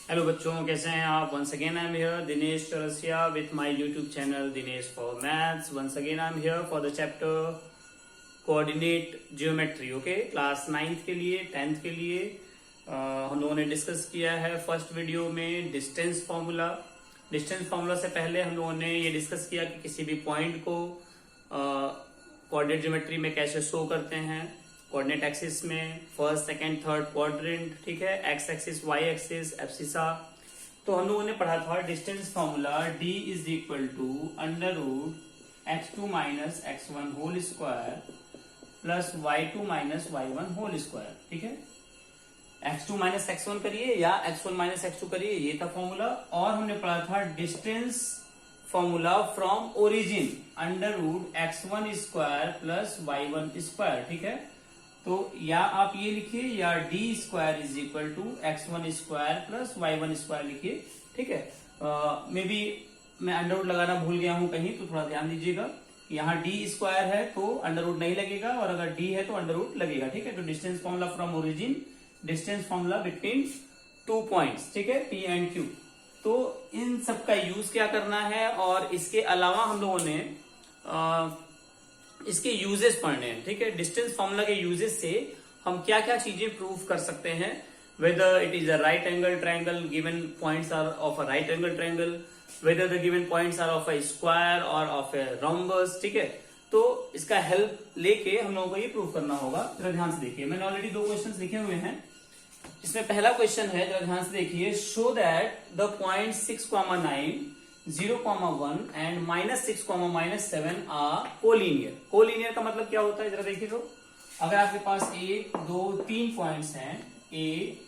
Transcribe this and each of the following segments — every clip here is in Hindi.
हेलो बच्चों, कैसे हैं आप? Once again I am here Dinesh Chaurasia with my YouTube channel Dinesh for maths. Once again I am here for the chapter coordinate geometry. Okay, class 9th के लिए 10th के लिए हम लोगों ने डिस्कस किया है फर्स्ट वीडियो में डिस्टेंस फॉर्मूला। डिस्टेंस फॉर्मूला से पहले हम लोगों ने ये डिस्कस किया कि किसी भी पॉइंट को कोऑर्डिनेट ज्योमेट्री में कैसे शो करते हैं। कोऑर्डिनेट एक्सिस में फर्स्ट सेकंड थर्ड क्वाड्रेंट, ठीक है, x axis y axis abscissa. तो हम लोगों ने पढ़ा था distance formula d is equal to under root x2 minus x1 whole square plus y2 minus y1 whole square. ठीक है, x2 माइनस x1 करिए या x1 माइनस x2 करिए, ये था फॉर्मूला। और हमने पढ़ा था distance formula from origin under root x1 square plus y1 square. ठीक है, तो या आप ये लिखिए या d square is equal to x1 square plus y1 square लिखिए। ठीक है, मे बी मैं अंडर रूट लगाना भूल गया हूं कहीं, तो थोड़ा ध्यान दीजिएगा। यहाँ डी स्क्वायर है तो अंडर रूट नहीं लगेगा, और अगर डी है तो अंडर रूट लगेगा। ठीक है, तो distance formula from origin, distance formula between 2 points, ठीक है, P एंड Q। तो इन सब का यूज क्या करना है, और इसके अलावा हम लोगों ने इसके यूजेस पढ़ने हैं। ठीक है, डिस्टेंस फॉर्मूला के यूजेस से हम क्या क्या चीजें प्रूव कर सकते हैं। Whether it is a right angle triangle, given points are of a right angle triangle, whether the given points are of a square और ऑफ ए रोम्बस। ठीक है, तो इसका हेल्प लेके हम लोगों को ये प्रूव करना होगा। जरा ध्यान से देखिए, मैंने ऑलरेडी 2 क्वेश्चन लिखे हुए हैं। इसमें पहला क्वेश्चन है, जरा ध्यान से देखिए, show that the point 6,9 0,1 and -6, -7 are collinear. Collinear का मतलब क्या होता है, जरा देखिए। तो अगर आपके पास 1 2 3 पॉइंट्स हैं ए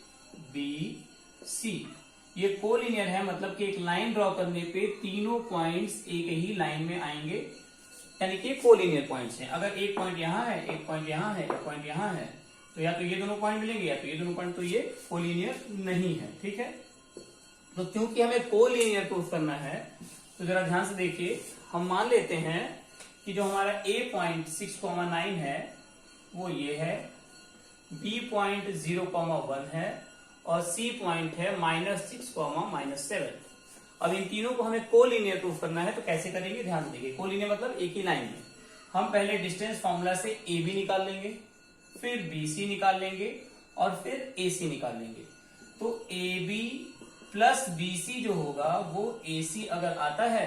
बी सी, ये कोलिनियर है, मतलब कि एक लाइन ड्रॉ करने पे तीनों पॉइंट्स एक ही लाइन में आएंगे, यानी कि कोलिनियर पॉइंट्स हैं। अगर एक पॉइंट यहां है, एक पॉइंट यहां है, एक पॉइंट यहां है, तो या तो ये दोनों पॉइंट मिलेंगे या तो ये दोनों पॉइंट, तो ये कोलिनियर नहीं है। ठीक है, तो क्योंकि हमें कोलिनियर प्रूफ करना है, तो जरा ध्यान से देखिए, हम मान लेते हैं कि जो हमारा ए पॉइंट 6,9 है वो ये है, बी पॉइंट 0,1 है, और सी पॉइंट है -6, -7। अब इन तीनों को हमें कोलिनियर प्रूफ करना है, तो कैसे करेंगे, ध्यान से देखिए। कोलिनियर मतलब एक ही लाइन में। हम पहले डिस्टेंस फॉर्मूला से ए बी निकाल लेंगे, फिर बी सी निकाल लेंगे, और फिर ए सी निकाल लेंगे। तो ए बी प्लस बीसी जो होगा वो एसी अगर आता है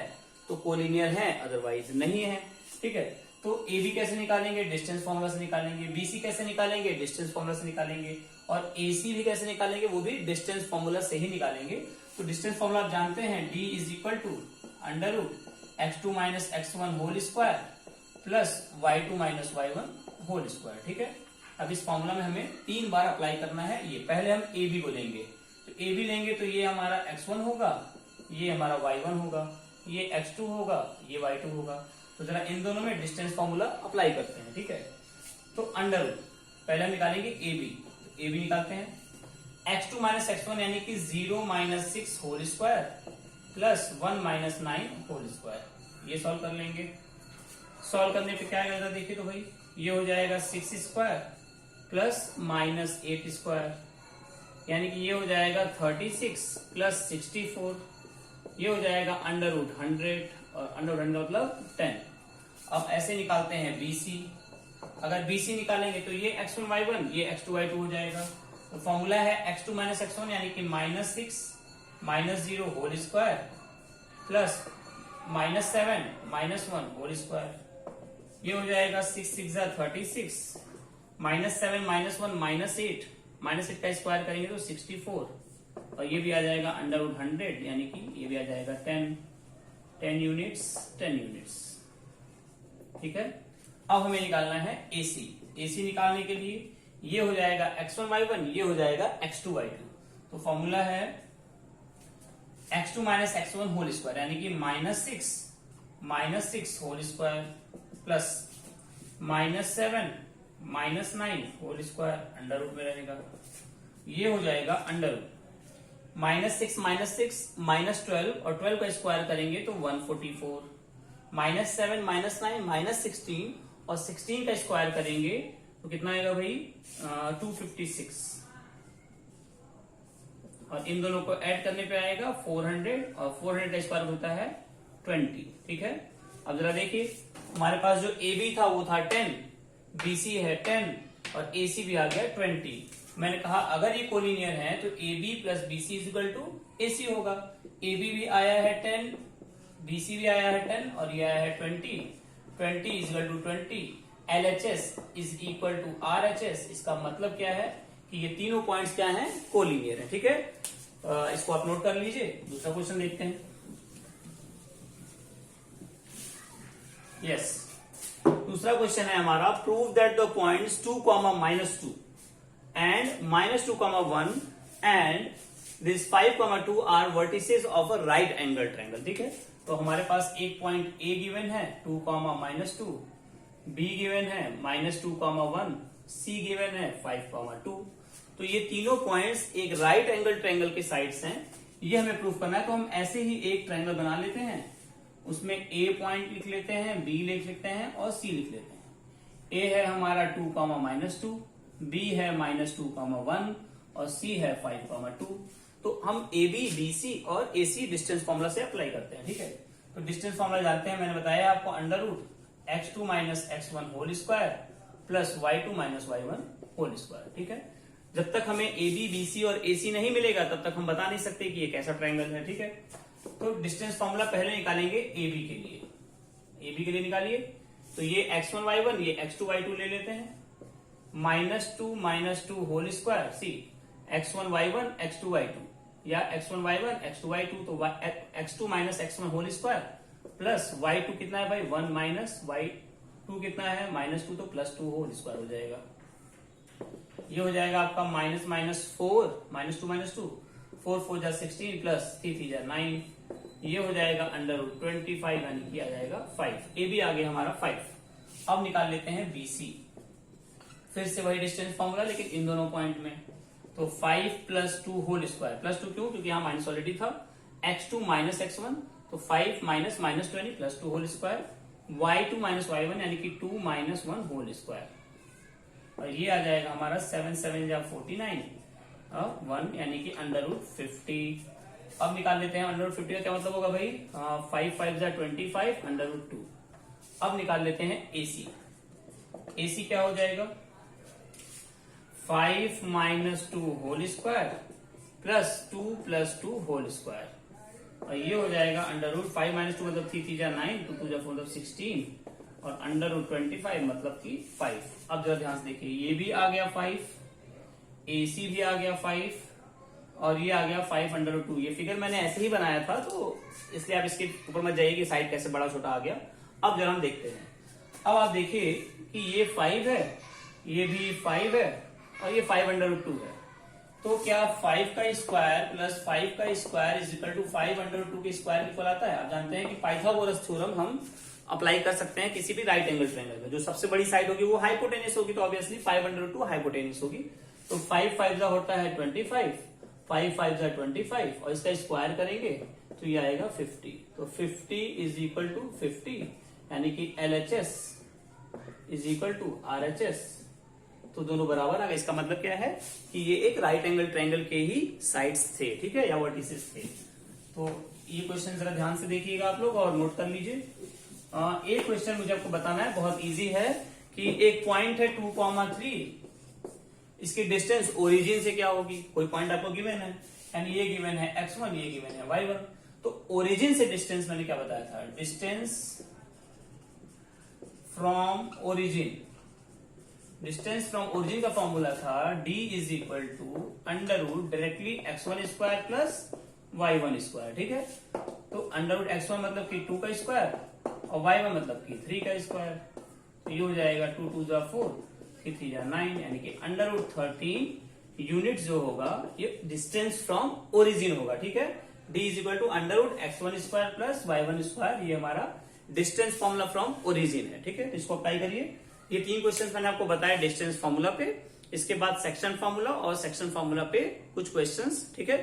तो कोलिनियर है, अदरवाइज नहीं है। ठीक है, तो ए बी कैसे निकालेंगे, डिस्टेंस फॉर्मूला से निकालेंगे। बीसी कैसे निकालेंगे, डिस्टेंस फॉर्मूला से निकालेंगे। और एसी भी कैसे निकालेंगे, वो भी डिस्टेंस फॉर्मूला से ही निकालेंगे। तो डिस्टेंस फॉर्मूला आप जानते हैं, d is equal to under root x2 minus x1 whole square plus y2 minus y1 whole square. ठीक है, अब इस फॉर्मूला में हमें 3 बार अप्लाई करना है। ये पहले हम ए बी को लेंगे, तो ए बी लेंगे तो ये हमारा x1 होगा, ये हमारा y1 होगा, ये x2 होगा, ये y2 होगा। तो जरा इन दोनों में डिस्टेंस फॉर्मूला अप्लाई करते हैं। ठीक है, तो अंडर रूट पहले हम निकालेंगे ए बी, तो ए बी निकालते हैं, x2 माइनस x1 यानी कि 0 minus 6 whole square plus 1 minus 9 whole square. ये सॉल्व कर लेंगे। सॉल्व करने पे क्या आएगा देखिए, तो भाई ये हो जाएगा 6 स्क्वायर प्लस -8 स्क्वायर, यानी कि ये हो जाएगा 36 प्लस 64, ये हो जाएगा अंडर रूट 100, और अंडर रूट 100 मतलब 10। अब ऐसे निकालते हैं BC। अगर BC निकालेंगे तो ये x1 y1, ये x2 y2 हो जाएगा। तो फॉर्मूला है x2 माइनस x1 यानी कि -6 -0 whole square plus -7 -1 whole square. ये हो जाएगा 6 6 36, -7 -1 -8, -8 का स्क्वायर करेंगे तो 64, और ये भी आ जाएगा अंडर रूट 100, यानी कि ये भी आ जाएगा 10 यूनिट्स। ठीक है, अब हमें निकालना है AC। AC निकालने के लिए ये हो जाएगा x1 y1, ये हो जाएगा x2 y2। तो फॉर्मूला है x2 minus x1 whole square, यानी कि -6 whole square plus -7 -9 whole square, under root में रहेगा। ये हो जाएगा अंडर रूट -6 -12, और 12 का स्क्वायर करेंगे तो 144, -7 -9 -16, और 16 का स्क्वायर करेंगे तो कितना आएगा भाई, 256। और इन दोनों को ऐड करने पे आएगा 400 और 400 का स्क्वायर होता है 20। ठीक है, अब जरा देखिए हमारे पास जो ए बी था वो था 10, बी सी है 10 और ए सी भी आ गया 20। मैंने कहा अगर ये कोलिनियर है तो A B plus B C is equal to A C होगा। ए बी भी आया है 10, बी सी भी आया है 10 और ये आया है 20। 20 is equal to 20, LHS is equal to RHS। इसका मतलब क्या है कि ये तीनों पॉइंट्स क्या हैं, कोलिनियर है। ठीक है, इसको आप नोट कर लीजिए। दूसरा क्वेश्चन देखते हैं। यस, दूसरा क्वेश्चन है हमारा, prove that the points 2, -2 and -2, 1 and this 5, 2 are vertices of a right angle triangle. ठीक है, तो हमारे पास एक पॉइंट ए गिवन है 2, -2, बी गिवन है -2, 1, सी गिवन है 5, 2। तो ये तीनों पॉइंट्स एक राइट एंगल ट्रायंगल के साइड्स हैं। ये हमें प्रूफ करना है, तो हम ऐसे ही एक ट्रायंगल बना लेते हैं। उसमें ए पॉइंट लिख लेते हैं, बी लिख लेते हैं और सी लिख लेते हैं। ए है हमारा 2, -2, बी है -2, 1 और सी है 5, 2। तो हम ए बी, बी सी और ए सी डिस्टेंस फॉर्मूला से अप्लाई करते हैं। ठीक है, तो डिस्टेंस फॉर्मूला जानते हैं, मैंने बताया आपको √x2 - x1 whole square plus y2 - y1 whole square. ठीक है, जब तक हमें ए बी, बी सी और ए सी नहीं मिलेगा तब तक हम बता नहीं सकते कि ये कैसा ट्रायंगल है। ठीक है, तो डिस्टेंस फॉर्मूला पहले निकालेंगे ए बी के लिए। ए बी के लिए निकालिए, तो ये x1 y1, ये x2 y2 ले लेते हैं। -2 - 2 होल स्क्वायर, सी x1 y1 x2 y2 या x1 y1 x2 y2, तो x2 - x1 whole square plus y2 कितना है भाई 1 माइनस y2 कितना है -2, तो +2 होल स्क्वायर हो जाएगा। ये हो जाएगा आपका -4 -2 4 4 जा 16 प्लस 3 3 जा 9। ये हो जाएगा √25 यानी कि आ जाएगा 5। ए बी आ गया हमारा 5। अब निकाल लेते हैं बी सी। फिर से वही डिस्टेंस फॉर्मूला लेकिन इन दोनों पॉइंट में। तो 5 + 2 होल स्क्वायर, +2 क्यों, क्योंकि यहाँ माइनस ऑलरेडी था। x2 - x1, तो 5 - -20 +2 होल स्क्वायर, y2 - y1 यानी कि 2 - 1 होल स्क्वायर। और ये आ जाएगा हमारा 7 7 जा 49 और 1 यानी कि √50। अब निकाल लेते हैं √50 का क्या मतलब होगा भाई, 5 5 जा 25 √2। अब निकाल लेते हैं AC। AC क्या हो जाएगा 5 - 2 whole square plus 2 + 2 whole square. और ये हो जाएगा √5 - 2 मतलब 3 3 जा 9, 2 2 जा 4 मतलब 16 और √25 मतलब कि 5। अब जरा ध्यान से देखिए, ये भी आ गया 5, AC भी आ गया 5 और ये आ गया 5 √2। ये फिगर मैंने ऐसे ही बनाया था तो इसलिए आप इसके ऊपर मत जाइए कि साइड कैसे बड़ा छोटा आ गया। अब जरा हम देखते हैं। अब आप देखिए कि ये 5 है, ये भी 5 है और ये 5 √2 है। तो क्या 5 का स्क्वायर प्लस 5 का स्क्वायर इज इक्वल टू 5 √2 के स्क्वायर इक्वल आता है। आप जानते हैं कि पाइथागोरस थ्योरम हम अप्लाई कर सकते हैं किसी भी राइट एंगल ट्रायंगल में। जो सबसे बड़ी साइड होगी वो हाइपोटेन्यूस होगी, तो ऑब्वियसली 5 √2 हाइपोटेन्यूस होगी। तो 5 5 जा होता है 25, 5 5 जा 25 और इसका स्क्वायर करेंगे तो ये आएगा 50। तो 50 इज इक्वल टू 50 यानी कि LHS is equal to RHS। तो दोनों बराबर आ गए। इसका मतलब क्या है कि ये एक राइट एंगल ट्रायंगल के ही साइड्स थे, ठीक है, या वर्टिसेस थे। तो ये क्वेश्चन जरा ध्यान से देखिएगा आप लोग और नोट कर लीजिए। एक क्वेश्चन मुझे आपको बताना है, बहुत इजी है, कि एक पॉइंट है 2, 3, इसकी डिस्टेंस ओरिजिन से क्या होगी। कोई पॉइंट आपको गिवन है, यानी ये गिवन है x1, ये गिवन है y1। तो ओरिजिन से डिस्टेंस मैंने क्या बताया था, distance from origin. Distance from origin का फॉर्मूला था d is equal to √ directly x1 square plus y1 square. ठीक है, तो √x1 मतलब कि 2 का स्क्वायर और y1 मतलब कि 3 का स्क्वायर। तो ये हो जाएगा 2 2 जा 4, 3 3 जा 9 यानी कि √13 यूनिट जो होगा ये डिस्टेंस फ्रॉम ओरिजिन होगा। ठीक है, d is equal to √x1 square plus y1 square, ये हमारा डिस्टेंस फॉर्मूला फ्रॉम ओरिजिन है। ठीक है, इसको अप्लाई करिए। ये 3 क्वेश्चन मैंने आपको बताया डिस्टेंस फॉर्मूला पे, इसके बाद सेक्शन फॉर्मूला और सेक्शन फॉर्मूला पे कुछ क्वेश्चंस। ठीक है,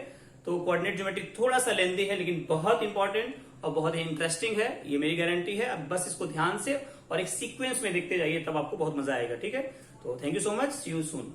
तो कोऑर्डिनेट ज्योमेट्री थोड़ा सा लेंदी है लेकिन बहुत इंपॉर्टेंट और बहुत ही इंटरेस्टिंग है, ये मेरी गारंटी है। अब बस इसको ध्यान से और एक सीक्वेंस में देखते जाइए, तब आपको बहुत मजा आएगा। ठीक है, तो thank you so much, see you soon.